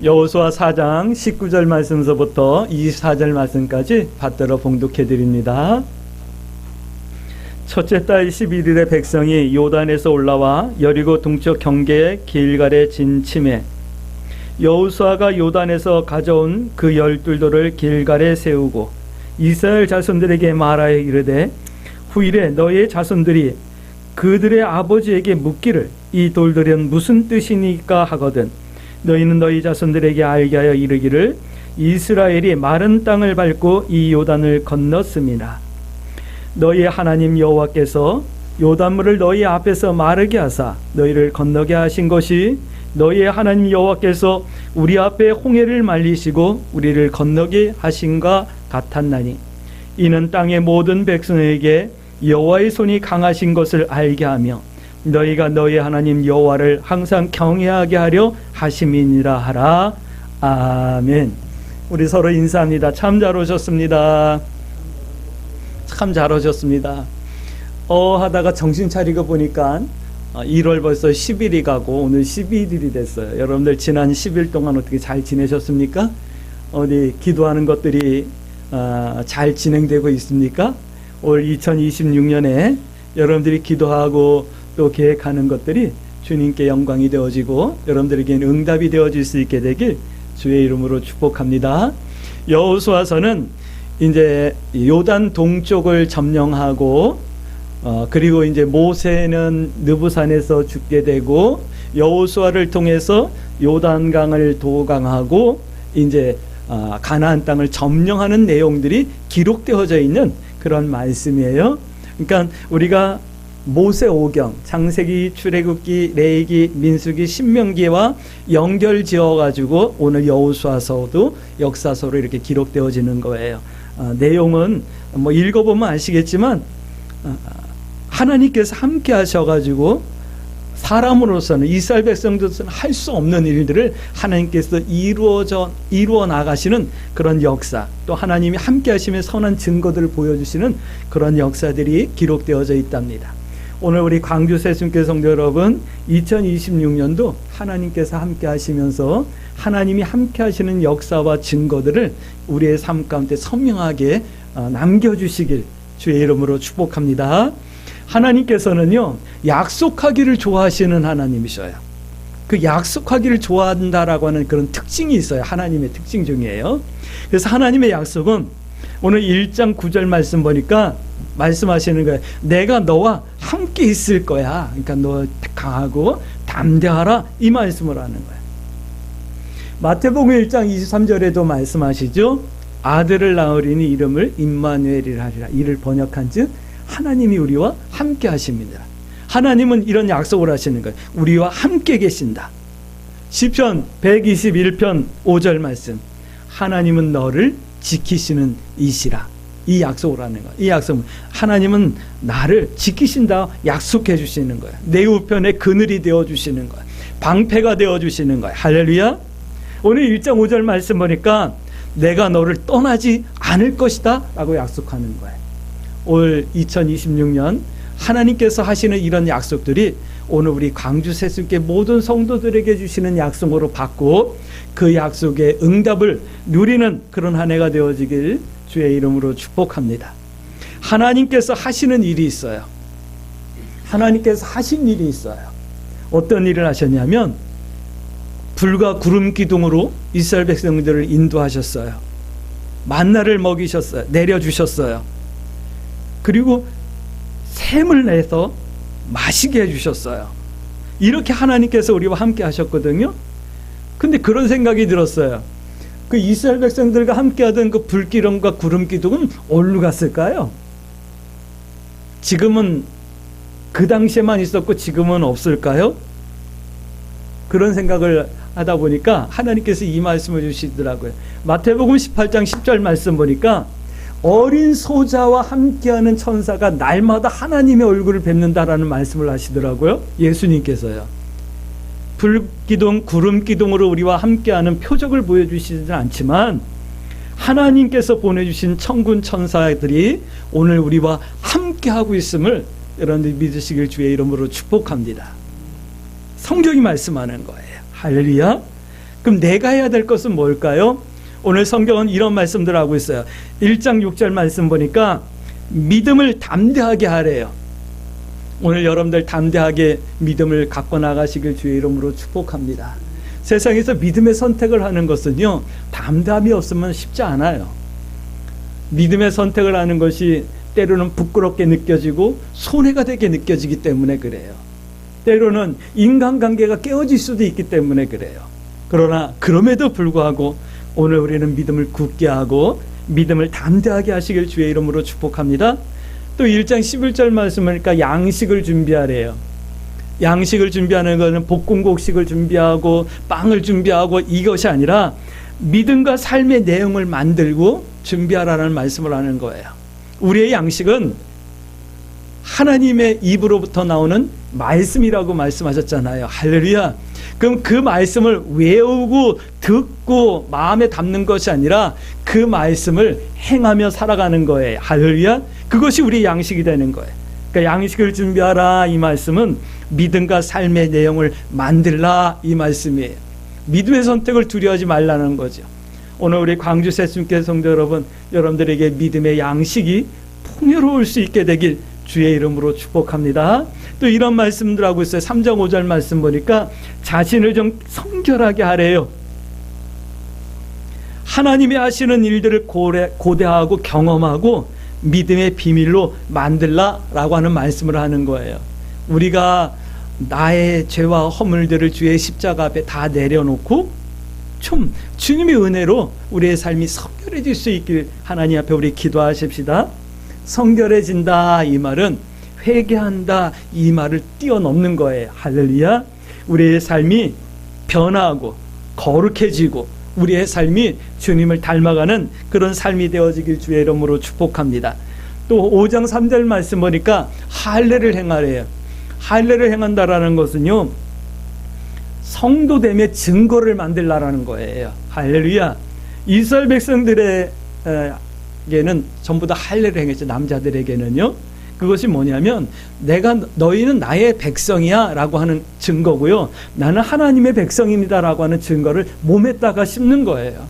여호수아 4장 19절 말씀서부터 24절 말씀까지 받들어 봉독해 드립니다. 첫째 달 11일에 백성이 요단에서 올라와 여리고 동쪽 경계의 길갈에 진침해 여호수아가 요단에서 가져온 그 12돌을 길갈에 세우고 이스라엘 자손들에게 말하여 이르되 후일에 너희의 자손들이 그들의 아버지에게 묻기를 이 돌들은 무슨 뜻이니까 하거든 너희는 너희 자손들에게 알게 하여 이르기를 이스라엘이 마른 땅을 밟고 이 요단을 건넜습니다. 너희의 하나님 여호와께서 요단물을 너희 앞에서 마르게 하사 너희를 건너게 하신 것이 너희의 하나님 여호와께서 우리 앞에 홍해를 말리시고 우리를 건너게 하신가 같았나니 이는 땅의 모든 백성에게 여호와의 손이 강하신 것을 알게 하며 너희가 너희 하나님 여호와를 항상 경외하게 하려 하심이니라 하라. 아멘. 우리 서로 인사합니다. 참 잘 오셨습니다. 참 잘 오셨습니다. 하다가 정신 차리고 보니까 1월 벌써 10일이 가고 오늘 11일이 됐어요. 여러분들 지난 10일 동안 어떻게 잘 지내셨습니까? 어디 기도하는 것들이 잘 진행되고 있습니까? 올 2026년에 여러분들이 기도하고 또 계획하는 것들이 주님께 영광이 되어지고 여러분들에게는 응답이 되어질 수 있게 되길 주의 이름으로 축복합니다. 여호수아서는 이제 요단 동쪽을 점령하고 그리고 이제 모세는 느부산에서 죽게 되고 여호수아를 통해서 요단강을 도강하고 이제 가나안 땅을 점령하는 내용들이 기록되어져 있는 그런 말씀이에요. 그러니까 우리가 모세오경, 창세기, 출애굽기, 레위기, 민수기, 신명기와 연결지어 가지고 오늘 여호수아서도 역사서로 이렇게 기록되어지는 거예요. 내용은 뭐 읽어보면 아시겠지만 하나님께서 함께 하셔가지고 사람으로서는 이스라엘 백성들은 할 수 없는 일들을 하나님께서 이루어 나가시는 그런 역사, 또 하나님이 함께 하시며 선한 증거들을 보여주시는 그런 역사들이 기록되어져 있답니다. 오늘 우리 광주 새순교 성도 여러분, 2026년도 하나님께서 함께 하시면서 하나님이 함께 하시는 역사와 증거들을 우리의 삶 가운데 선명하게 남겨주시길 주의 이름으로 축복합니다. 하나님께서는요, 약속하기를 좋아하시는 하나님이셔요. 그 약속하기를 좋아한다라고 하는 그런 특징이 있어요. 하나님의 특징 중이에요. 그래서 하나님의 약속은 오늘 1장 9절 말씀 보니까 말씀하시는 거예요. 내가 너와 함께 있을 거야. 그러니까 너 강하고 담대하라, 이 말씀을 하는 거예요. 마태복음 1장 23절에도 말씀하시죠. 아들을 낳으리니 이름을 임마누엘이라 하리라. 이를 번역한즉 하나님이 우리와 함께 하십니다. 하나님은 이런 약속을 하시는 거예요. 우리와 함께 계신다. 시편 121편 5절 말씀. 하나님은 너를 지키시는 이시라. 이 약속을 하는 거예요. 이 약속은 하나님은 나를 지키신다 약속해 주시는 거예요. 내 우편에 그늘이 되어 주시는 거예요. 방패가 되어 주시는 거예요. 할렐루야. 오늘 1장 5절 말씀 보니까 내가 너를 떠나지 않을 것이다 라고 약속하는 거예요. 올 2026년 하나님께서 하시는 이런 약속들이 오늘 우리 광주 새순교 모든 성도들에게 주시는 약속으로 받고 그 약속의 응답을 누리는 그런 한 해가 되어지길 주의 이름으로 축복합니다. 하나님께서 하시는 일이 있어요. 하나님께서 하신 일이 있어요. 어떤 일을 하셨냐면 불과 구름 기둥으로 이스라엘 백성들을 인도하셨어요. 만나를 먹이셨어요. 내려주셨어요. 그리고 샘을 내서 마시게 해주셨어요. 이렇게 하나님께서 우리와 함께 하셨거든요. 근데 그런 생각이 들었어요. 그 이스라엘 백성들과 함께 하던 그 불기둥과 구름 기둥은 어디로 갔을까요? 지금은 그 당시에만 있었고 지금은 없을까요? 그런 생각을 하다 보니까 하나님께서 이 말씀을 주시더라고요. 마태복음 18장 10절 말씀 보니까 어린 소자와 함께하는 천사가 날마다 하나님의 얼굴을 뵙는다라는 말씀을 하시더라고요. 예수님께서요. 불기둥, 구름기둥으로 우리와 함께하는 표적을 보여주시지는 않지만 하나님께서 보내주신 천군 천사들이 오늘 우리와 함께하고 있음을 여러분들이 믿으시길 주의 이름으로 축복합니다. 성경이 말씀하는 거예요. 할렐루야. 그럼 내가 해야 될 것은 뭘까요? 오늘 성경은 이런 말씀들 하고 있어요. 1장 6절 말씀 보니까 믿음을 담대하게 하래요. 오늘 여러분들 담대하게 믿음을 갖고 나가시길 주의 이름으로 축복합니다. 세상에서 믿음의 선택을 하는 것은요, 담대함이 없으면 쉽지 않아요. 믿음의 선택을 하는 것이 때로는 부끄럽게 느껴지고 손해가 되게 느껴지기 때문에 그래요. 때로는 인간관계가 깨어질 수도 있기 때문에 그래요. 그러나 그럼에도 불구하고 오늘 우리는 믿음을 굳게 하고 믿음을 담대하게 하시길 주의 이름으로 축복합니다. 또 1장 11절 말씀이니까 양식을 준비하래요. 양식을 준비하는 것은 볶음곡식을 준비하고 빵을 준비하고 이것이 아니라 믿음과 삶의 내용을 만들고 준비하라는 말씀을 하는 거예요. 우리의 양식은 하나님의 입으로부터 나오는 말씀이라고 말씀하셨잖아요. 할렐루야. 그럼 그 말씀을 외우고 듣고 마음에 담는 것이 아니라 그 말씀을 행하며 살아가는 거예요. 할렐루야. 그것이 우리의 양식이 되는 거예요. 그러니까 양식을 준비하라 이 말씀은 믿음과 삶의 내용을 만들라 이 말씀이에요. 믿음의 선택을 두려워하지 말라는 거죠. 오늘 우리 광주 새순교 성도 여러분, 여러분들에게 믿음의 양식이 풍요로울 수 있게 되길 주의 이름으로 축복합니다. 또 이런 말씀들 하고 있어요. 3장 5절 말씀 보니까 자신을 좀 성결하게 하래요. 하나님이 하시는 일들을 고대하고 경험하고 믿음의 비밀로 만들라라고 하는 말씀을 하는 거예요. 우리가 나의 죄와 허물들을 주의 십자가 앞에 다 내려놓고 좀 주님의 은혜로 우리의 삶이 성결해질 수 있길 하나님 앞에 우리 기도하십시다. 성결해진다 이 말은 회개한다 이 말을 뛰어넘는 거예요. 할렐루야. 우리의 삶이 변화하고 거룩해지고 우리의 삶이 주님을 닮아가는 그런 삶이 되어지길 주의 이름으로 축복합니다. 또 5장 3절 말씀 보니까 할례를 행하래요. 할례를 행한다라는 것은요, 성도됨의 증거를 만들라라는 거예요. 할렐루야. 이스라엘 백성들에게는 전부 다 할례를 행했죠. 남자들에게는요. 그것이 뭐냐면 너희는 나의 백성이야 라고 하는 증거고요, 나는 하나님의 백성입니다 라고 하는 증거를 몸에다가 씹는 거예요.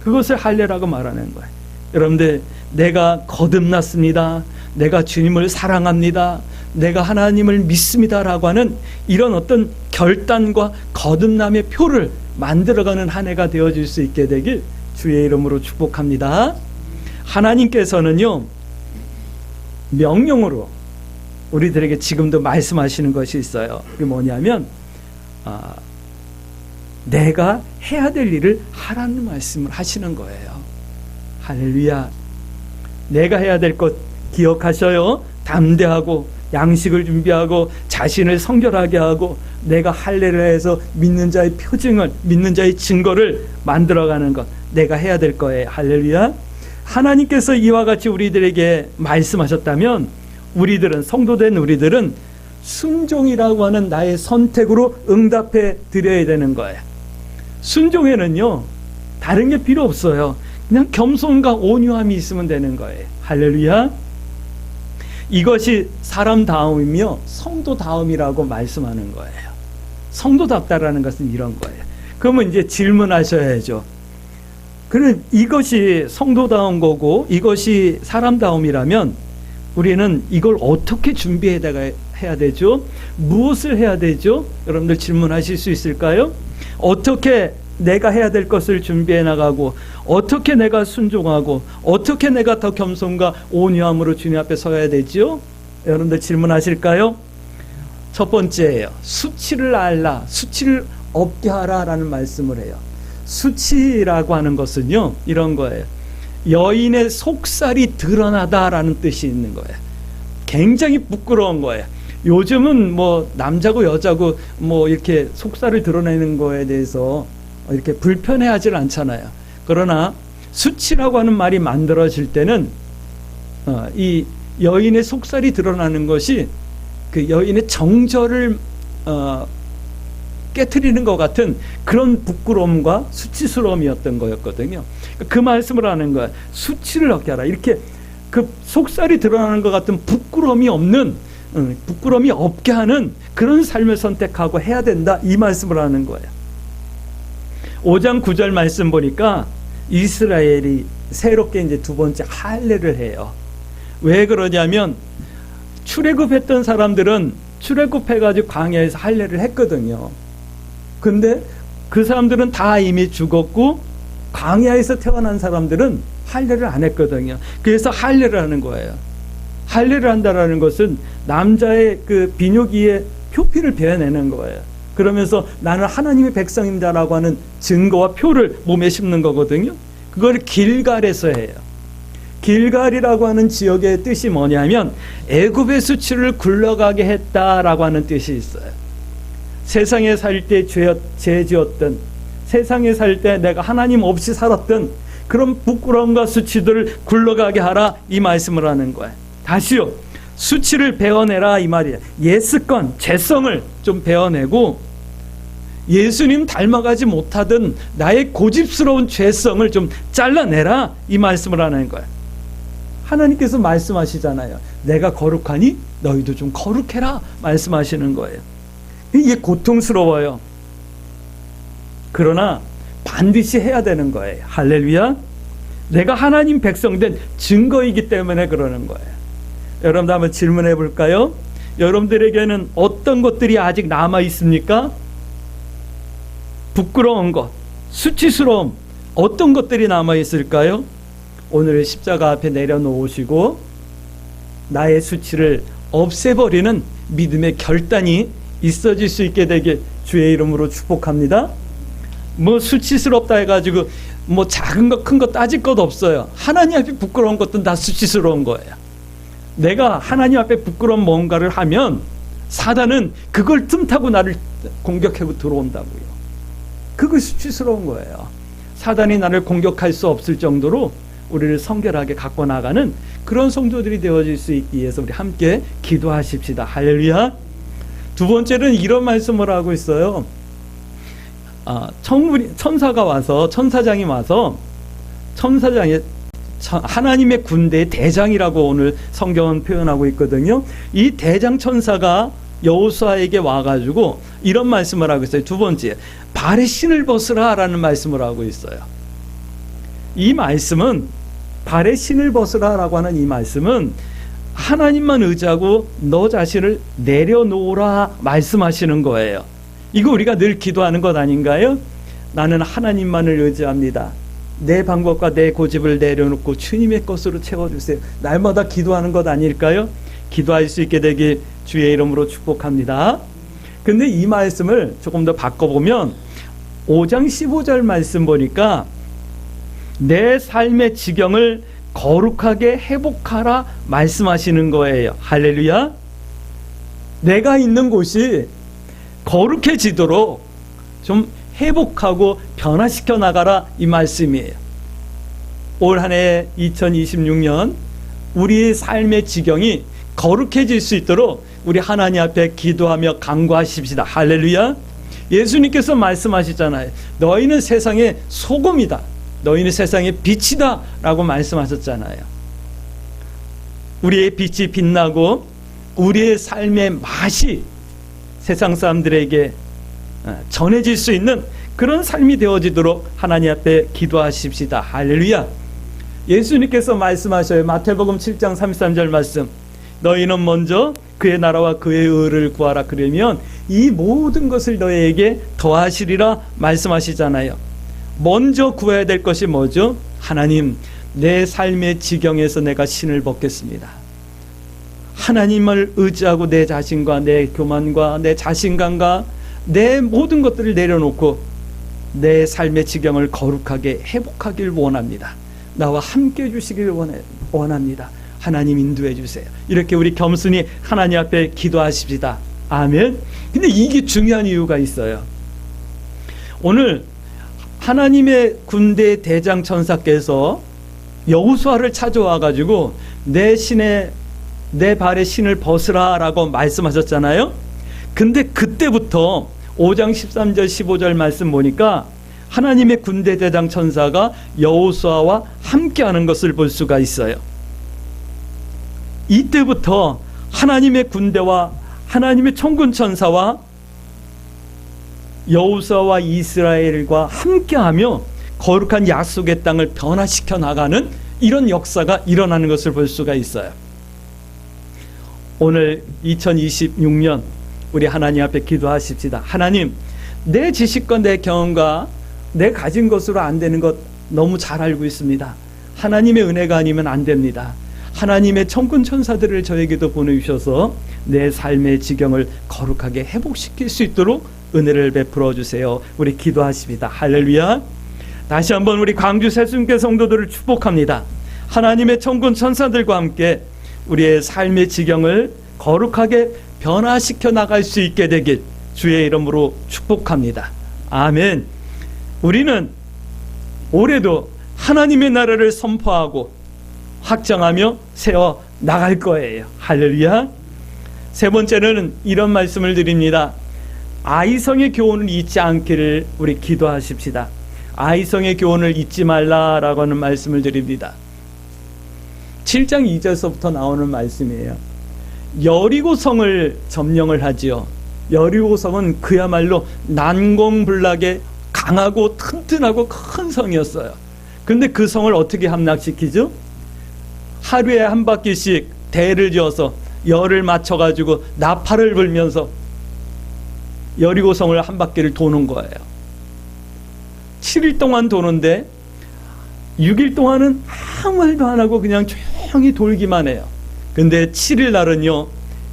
그것을 할례라고 말하는 거예요. 여러분들, 내가 거듭났습니다, 내가 주님을 사랑합니다, 내가 하나님을 믿습니다 라고 하는 이런 어떤 결단과 거듭남의 표를 만들어가는 한 해가 되어질 수 있게 되길 주의 이름으로 축복합니다. 하나님께서는요, 명령으로 우리들에게 지금도 말씀하시는 것이 있어요. 그게 뭐냐면 내가 해야 될 일을 하라는 말씀을 하시는 거예요. 할렐루야. 내가 해야 될 것 기억하셔요. 담대하고 양식을 준비하고 자신을 성결하게 하고 내가 할례를 해서 믿는 자의 표징을, 믿는 자의 증거를 만들어가는 것, 내가 해야 될 거예요. 할렐루야. 하나님께서 이와 같이 우리들에게 말씀하셨다면 우리들은, 성도된 우리들은 순종이라고 하는 나의 선택으로 응답해 드려야 되는 거예요. 순종에는요, 다른 게 필요 없어요. 그냥 겸손과 온유함이 있으면 되는 거예요. 할렐루야. 이것이 사람다움이며 성도다움이라고 말씀하는 거예요. 성도답다라는 것은 이런 거예요. 그러면 이제 질문하셔야죠. 그럼 이것이 성도다운 거고 이것이 사람다움이라면 우리는 이걸 어떻게 준비해야 되죠? 무엇을 해야 되죠? 여러분들 질문하실 수 있을까요? 어떻게 내가 해야 될 것을 준비해 나가고, 어떻게 내가 순종하고, 어떻게 내가 더 겸손과 온유함으로 주님 앞에 서야 되죠? 여러분들 질문하실까요? 첫 번째예요. 수치를 알라, 수치를 없게 하라라는 말씀을 해요. 수치라고 하는 것은요, 이런 거예요. 여인의 속살이 드러나다라는 뜻이 있는 거예요. 굉장히 부끄러운 거예요. 요즘은 뭐 남자고 여자고 뭐 이렇게 속살을 드러내는 거에 대해서 이렇게 불편해하지 않잖아요. 그러나 수치라고 하는 말이 만들어질 때는 이 여인의 속살이 드러나는 것이 그 여인의 정절을 깨트리는 것 같은 그런 부끄러움과 수치스러움이었던 거였거든요. 그 말씀을 하는 거야. 수치를 얻게 하라. 이렇게 그 속살이 드러나는 것 같은 부끄러움이 없는, 부끄러움이 없게 하는 그런 삶을 선택하고 해야 된다, 이 말씀을 하는 거예요. 5장 9절 말씀 보니까 이스라엘이 새롭게 이제 두 번째 할례를 해요. 왜 그러냐면 출애굽했던 사람들은 출애굽해가지고 광야에서 할례를 했거든요. 근데 그 사람들은 다 이미 죽었고 광야에서 태어난 사람들은 할례를 안 했거든요. 그래서 할례를 하는 거예요. 할례를 한다라는 것은 남자의 그 비뇨기의 표피를 베어내는 거예요. 그러면서 나는 하나님의 백성입니다라고 하는 증거와 표를 몸에 심는 거거든요. 그걸 길갈에서 해요. 길갈이라고 하는 지역의 뜻이 뭐냐면 애굽의 수치를 굴러가게 했다라고 하는 뜻이 있어요. 세상에 살 때 죄 지었던, 세상에 살 때 내가 하나님 없이 살았던 그런 부끄러움과 수치들을 굴러가게 하라, 이 말씀을 하는 거예요. 다시요, 수치를 베어내라 이 말이에요. 예습관, 죄성을 좀 베어내고 예수님 닮아가지 못하던 나의 고집스러운 죄성을 좀 잘라내라, 이 말씀을 하는 거예요. 하나님께서 말씀하시잖아요. 내가 거룩하니 너희도 좀 거룩해라 말씀하시는 거예요. 이게 고통스러워요. 그러나 반드시 해야 되는 거예요. 할렐루야. 내가 하나님 백성된 증거이기 때문에 그러는 거예요. 여러분들 한번 질문해 볼까요? 여러분들에게는 어떤 것들이 아직 남아 있습니까? 부끄러운 것, 수치스러움, 어떤 것들이 남아 있을까요? 오늘 십자가 앞에 내려놓으시고 나의 수치를 없애버리는 믿음의 결단이 있어질 수 있게 되길 주의 이름으로 축복합니다. 뭐 수치스럽다 해가지고 뭐 작은 것 큰 거 따질 것 없어요. 하나님 앞에 부끄러운 것도 다 수치스러운 거예요. 내가 하나님 앞에 부끄러운 뭔가를 하면 사단은 그걸 틈타고 나를 공격하고 들어온다고요. 그거 수치스러운 거예요. 사단이 나를 공격할 수 없을 정도로 우리를 성결하게 갖고 나가는 그런 성도들이 되어질 수 있기 위해서 우리 함께 기도하십시다. 할렐루야. 두 번째는 이런 말씀을 하고 있어요. 천사가 와서, 천사장이 와서, 천사장이 하나님의 군대의 대장이라고 오늘 성경은 표현하고 있거든요. 이 대장 천사가 여호수아에게 와가지고 이런 말씀을 하고 있어요. 두 번째, 발에 신을 벗으라 라는 말씀을 하고 있어요. 이 말씀은, 발에 신을 벗으라 라고 하는 이 말씀은 하나님만 의지하고 너 자신을 내려놓으라 말씀하시는 거예요. 이거 우리가 늘 기도하는 것 아닌가요? 나는 하나님만을 의지합니다. 내 방법과 내 고집을 내려놓고 주님의 것으로 채워주세요. 날마다 기도하는 것 아닐까요? 기도할 수 있게 되길 주의 이름으로 축복합니다. 근데 이 말씀을 조금 더 바꿔보면 5장 15절 말씀 보니까 내 삶의 지경을 거룩하게 회복하라 말씀하시는 거예요. 할렐루야. 내가 있는 곳이 거룩해지도록 좀 회복하고 변화시켜 나가라, 이 말씀이에요. 올 한 해 2026년 우리의 삶의 지경이 거룩해질 수 있도록 우리 하나님 앞에 기도하며 간구하십시다. 할렐루야. 예수님께서 말씀하시잖아요. 너희는 세상의 소금이다, 너희는 세상의 빛이다 라고 말씀하셨잖아요. 우리의 빛이 빛나고 우리의 삶의 맛이 세상 사람들에게 전해질 수 있는 그런 삶이 되어지도록 하나님 앞에 기도하십시다. 할렐루야. 예수님께서 말씀하셔요. 마태복음 7장 33절 말씀. 너희는 먼저 그의 나라와 그의 의를 구하라. 그러면 이 모든 것을 너희에게 더하시리라 말씀하시잖아요. 먼저 구해야 될 것이 뭐죠? 하나님, 내 삶의 지경에서 내가 신을 벗겠습니다. 하나님을 의지하고 내 자신과 내 교만과 내 자신감과 내 모든 것들을 내려놓고 내 삶의 지경을 거룩하게 회복하길 원합니다. 나와 함께 해주시길 원합니다. 하나님 인도해 주세요. 이렇게 우리 겸손히 하나님 앞에 기도하십시다. 아멘. 근데 이게 중요한 이유가 있어요. 오늘 하나님의 군대 대장 천사께서 여호수아를 찾아와 가지고 내 발에 신을 벗으라 라고 말씀하셨잖아요. 근데 그때부터 5장 13절 15절 말씀 보니까 하나님의 군대 대장 천사가 여호수아와 함께하는 것을 볼 수가 있어요. 이때부터 하나님의 군대와 하나님의 천군 천사와 여호수아와 이스라엘과 함께하며 거룩한 약속의 땅을 변화시켜 나가는 이런 역사가 일어나는 것을 볼 수가 있어요. 오늘 2026년 우리 하나님 앞에 기도하십시다. 하나님, 내 지식과 내 경험과 내 가진 것으로 안 되는 것 너무 잘 알고 있습니다. 하나님의 은혜가 아니면 안 됩니다. 하나님의 천군 천사들을 저에게도 보내주셔서 내 삶의 지경을 거룩하게 회복시킬 수 있도록 은혜를 베풀어 주세요. 우리 기도하십니다. 할렐루야. 다시 한번 우리 광주 새순교 성도들을 축복합니다. 하나님의 천군 천사들과 함께 우리의 삶의 지경을 거룩하게 변화시켜 나갈 수 있게 되길 주의 이름으로 축복합니다. 아멘. 우리는 올해도 하나님의 나라를 선포하고 확장하며 세워 나갈 거예요. 할렐루야. 세 번째는 이런 말씀을 드립니다. 아이성의 교훈을 잊지 않기를 우리 기도하십시다. 아이성의 교훈을 잊지 말라라고 하는 말씀을 드립니다. 7장 2절서부터 나오는 말씀이에요. 여리고성을 점령을 하지요. 여리고성은 그야말로 난공불락의 강하고 튼튼하고 큰 성이었어요. 근데 그 성을 어떻게 함락시키죠? 하루에 한 바퀴씩 대를 지어서 열을 맞춰가지고 나팔을 불면서 여리고성을 한 바퀴를 도는 거예요. 7일 동안 도는데 6일 동안은 아무 말도 안 하고 그냥 조용히 돌기만 해요. 근데 7일 날은요,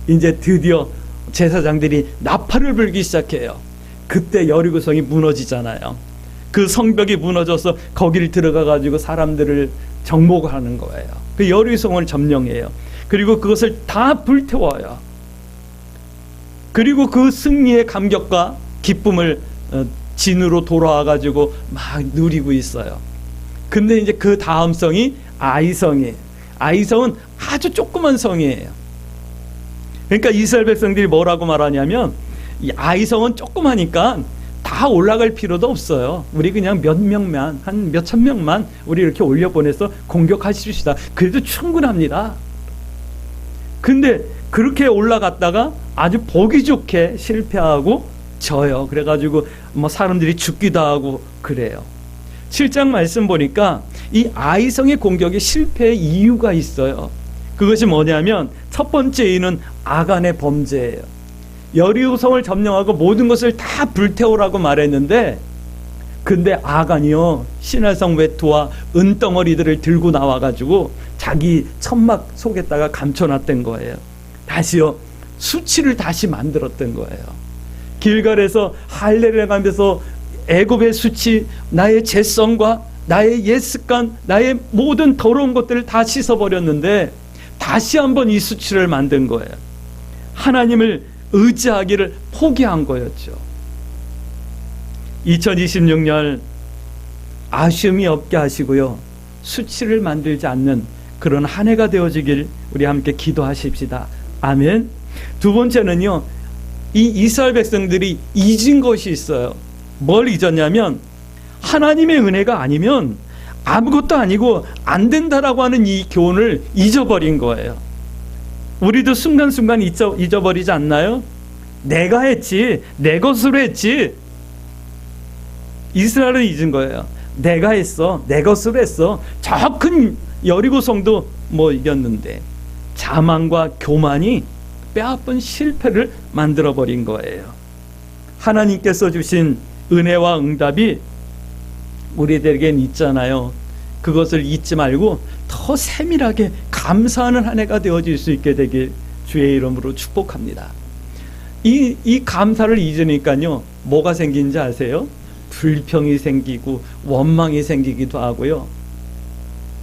이제 드디어 제사장들이 나팔을 불기 시작해요. 그때 여리고성이 무너지잖아요. 그 성벽이 무너져서 거기를 들어가가지고 사람들을 정복하는 거예요. 그 여리고성을 점령해요. 그리고 그것을 다 불태워요. 그리고 그 승리의 감격과 기쁨을 진으로 돌아와가지고 막 누리고 있어요. 근데 이제 그 다음 성이 아이성이에요. 아이성은 아주 조그만 성이에요. 그러니까 이스라엘 백성들이 뭐라고 말하냐면, 이 아이성은 조그마니까 다 올라갈 필요도 없어요. 우리 그냥 몇 명만, 한 몇천 명만 우리 이렇게 올려보내서 공격하십시다. 그래도 충분합니다. 근데 그렇게 올라갔다가 아주 보기 좋게 실패하고 져요. 그래가지고 뭐 사람들이 죽기도 하고 그래요. 7장 말씀 보니까 이 아이성의 공격에 실패의 이유가 있어요. 그것이 뭐냐면 첫 번째 이유는 아간의 범죄예요. 여리고성을 점령하고 모든 것을 다 불태우라고 말했는데, 근데 아간이요, 신화성 외투와 은덩어리들을 들고 나와가지고 자기 천막 속에다가 감춰놨던 거예요. 다시요, 수치를 다시 만들었던 거예요. 길갈에서 할례를 가면서 애굽의 수치, 나의 죄성과 나의 옛 습관, 나의 모든 더러운 것들을 다 씻어버렸는데 다시 한번 이 수치를 만든 거예요. 하나님을 의지하기를 포기한 거였죠. 2026년 아쉬움이 없게 하시고요, 수치를 만들지 않는 그런 한 해가 되어지길 우리 함께 기도하십시다. 아멘. 두 번째는요, 이 이스라엘 백성들이 잊은 것이 있어요. 뭘 잊었냐면, 하나님의 은혜가 아니면 아무것도 아니고 안 된다라고 하는 이 교훈을 잊어버린 거예요. 우리도 순간순간 잊어버리지 않나요? 내가 했지, 내 것으로 했지. 이스라엘은 잊은 거예요. 내가 했어, 내 것으로 했어. 저 큰 여리고성도 뭐 이겼는데, 자만과 교만이 빼앗은 실패를 만들어버린 거예요. 하나님께서 주신 은혜와 응답이 우리들에겐 있잖아요. 그것을 잊지 말고 더 세밀하게 감사하는 한 해가 되어질 수 있게 되길 주의 이름으로 축복합니다. 이 감사를 잊으니까요, 뭐가 생긴지 아세요? 불평이 생기고 원망이 생기기도 하고요.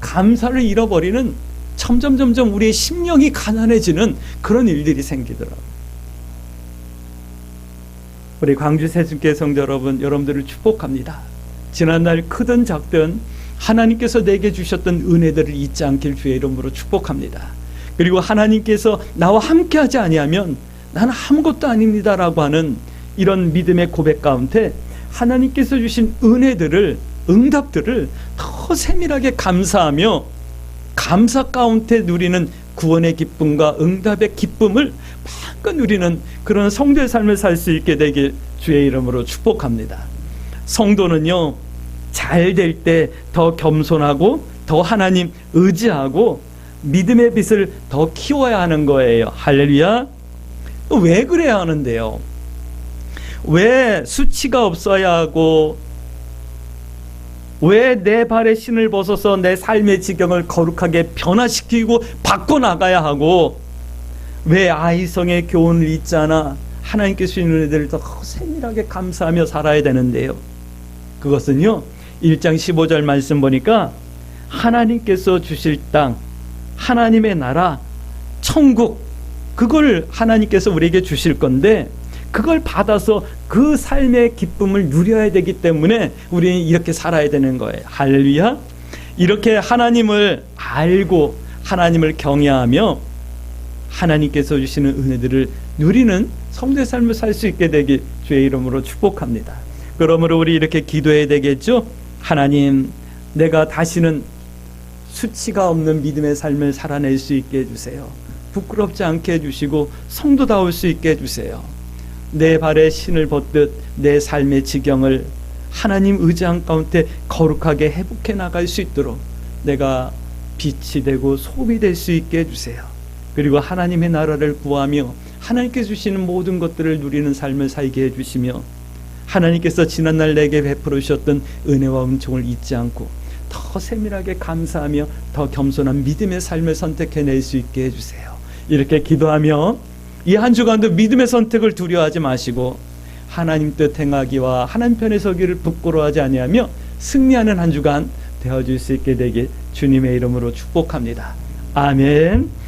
감사를 잃어버리는, 점점 우리의 심령이 가난해지는 그런 일들이 생기더라고요. 우리 광주 새순교 성도 여러분, 여러분들을 축복합니다. 지난날 크든 작든 하나님께서 내게 주셨던 은혜들을 잊지 않길 주의 이름으로 축복합니다. 그리고 하나님께서 나와 함께하지 아니하면 나는 아무것도 아닙니다라고 하는 이런 믿음의 고백 가운데 하나님께서 주신 은혜들을, 응답들을 더 세밀하게 감사하며 감사 가운데 누리는 구원의 기쁨과 응답의 기쁨을 마음껏 누리는 그런 성도의 삶을 살 수 있게 되길 주의 이름으로 축복합니다. 성도는요, 잘 될 때 더 겸손하고 더 하나님 의지하고 믿음의 빛을 더 키워야 하는 거예요. 할렐루야. 왜 그래야 하는데요? 왜 수치가 없어야 하고, 왜 내 발에 신을 벗어서 내 삶의 지경을 거룩하게 변화시키고 바꿔나가야 하고, 왜 아이성의 교훈을 잊잖아 하나님께 주시는 은혜들을 더 세밀하게 감사하며 살아야 되는데요. 그것은요, 1장 15절 말씀 보니까 하나님께서 주실 땅, 하나님의 나라, 천국, 그걸 하나님께서 우리에게 주실 건데, 그걸 받아서 그 삶의 기쁨을 누려야 되기 때문에 우리는 이렇게 살아야 되는 거예요. 할렐루야. 이렇게 하나님을 알고 하나님을 경외하며 하나님께서 주시는 은혜들을 누리는 성도의 삶을 살 수 있게 되길 주의 이름으로 축복합니다. 그러므로 우리 이렇게 기도해야 되겠죠. 하나님, 내가 다시는 수치가 없는 믿음의 삶을 살아낼 수 있게 해주세요. 부끄럽지 않게 해주시고 성도다울 수 있게 해주세요. 내 발에 신을 벗듯 내 삶의 지경을 하나님 의지한 가운데 거룩하게 회복해 나갈 수 있도록 내가 빛이 되고 소금이 될 수 있게 해주세요. 그리고 하나님의 나라를 구하며 하나님께 주시는 모든 것들을 누리는 삶을 살게 해주시며, 하나님께서 지난날 내게 베풀어 주셨던 은혜와 은총을 잊지 않고 더 세밀하게 감사하며 더 겸손한 믿음의 삶을 선택해낼 수 있게 해주세요. 이렇게 기도하며 이 한 주간도 믿음의 선택을 두려워하지 마시고 하나님 뜻 행하기와 하나님 편에 서기를 부끄러워하지 아니하며 승리하는 한 주간 되어줄 수 있게 되길 주님의 이름으로 축복합니다. 아멘.